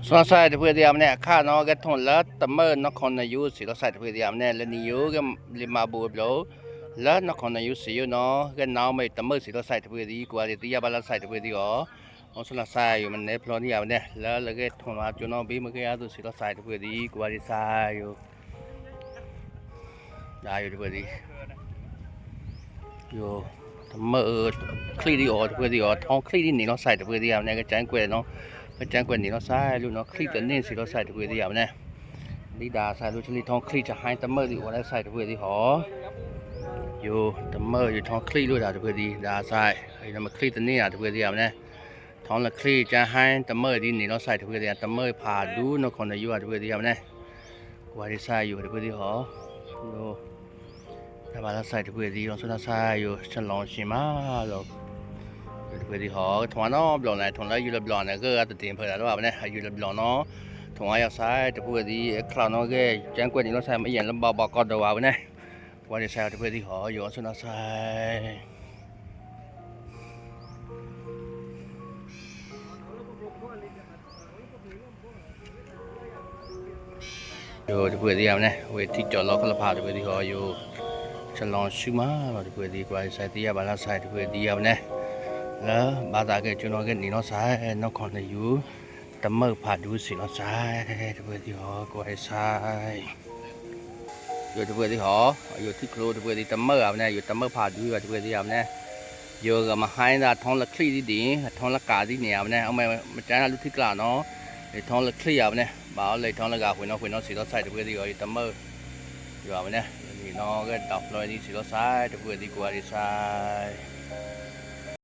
ส่วนใส่ที่เพื่อเดียมเนี่ยข้าน้องก็ทนแล้วแต่เมื่อนครนายกสิเราใส่ที่เพื่อเดียมเนี่ยแล้วนิยก็ริมาบูบโลแล้วนครนายกสิอยู่เนาะก็น้องไม่แต่เมื่อสิเราใส่ที่เพื่อดีกว่าที่ยาบาลใส่ที่เพื่อดีอ๋อเอาส่วนใส่อยู่มันเนี่ยพลอนี่ยามเนี่ยแล้วเราก็ทนมาจุนน้องบีมันก็ยาตัวสิเราใส่ที่เพื่อดีกว่าที่ใส่อยู่ได้อยู่ที่เพื่อดีอยู่แต่เมื่อคลีดีอ๋อที่เพื่อดีอ๋อท้องคลีดีนี่เราใส่ที่เพื่อดียามเนี่ยก็แจ้งเกวเนาะก็แจ้งเกวนี่เราใส่ลูกเนาะคลีตัวนี้สิเราใส่ที่เพื่อดียามเนี่ยนี่ดาใส่ลูกชนิดท้องคลีจะให้แต่เมื่อดีกว่าได้ใส่ที่เพื่อดีหออยู่แต่เมื่ออยู่ท้องคลีด้วยดาที่เพื่อดีดาใส่ไอ้เรามาคลีตัวนี้อ่ะที่เพื่อดียามเนี่ยท้องละคลีจะให้แต่เมื่อดีนี่เราใส่ที่เพื่อดีแต่เมื่อผ่าดูนครนายกที่เพื่อดียามเนี่ยกว่าที่ใส่อยู่ที่เพื่อดีหออยู่แต่ว่าเราใส่ที่เพื่อดีเราสุดท้ายใส่อยู่ฉันลองชิมมาเราที่เพื่อดีหอถอนน้อปลอนไหนถอนแล้วอยู่ระบลอนเนี่ยก็ตัดตีนเพื่อแล้วว่าเนี่ยอยู่ระบลอนเนาะถอนอยากใส่ที่เพื่อดีคราวน้องก็แจ้งกว่านี้เราใส่ไม่เย็นแล้วบอกก่อนเดี๋ยวว่าเนี่ยกว่าที่ใส่ที่เพื่อดีหออยู่สุดท้ายใส่อยู่ที่เพื่อดีเอาเนี่ยเวทีจอดรถก็ละพาที่เพื่อดีหออยู่ฉันลองชิมมาที่เพื่อดีกว่าใส่ที่ยาบาลใส่ที่เพื่อดีเอาเนี่ยแล้วบาตาเกจุนก็นี่เราใส่นครนายกแต่เมื่อผ่านดูสิเราใส่ที่เพื่อดีหอกว่าใส่อยู่ที่เพื่อดีหออยู่ที่ครูที่เพื่อดีแต่เมื่อเอาเนี่ยอยู่แต่เมื่อผ่านดูที่เพื่อดีเอาเนี่ยอยู่กับมาให้นะท้องละคลี่ดีท้องละกาดีเหนียวเนี่ยเอามาจ้าลูกที่กล่าวเนาะท้องละคลี่เอาเนี่ยบ่าวเลยท้องละกาหุ่นน้องสิเราใส่ที่เพื่อดีอยู่แต่เมื่ออยู่เอาเนี่ยนี่น้องก็ดับเลยนี่สิเราใส่ที่เพื่อดีกว่าที่ใส่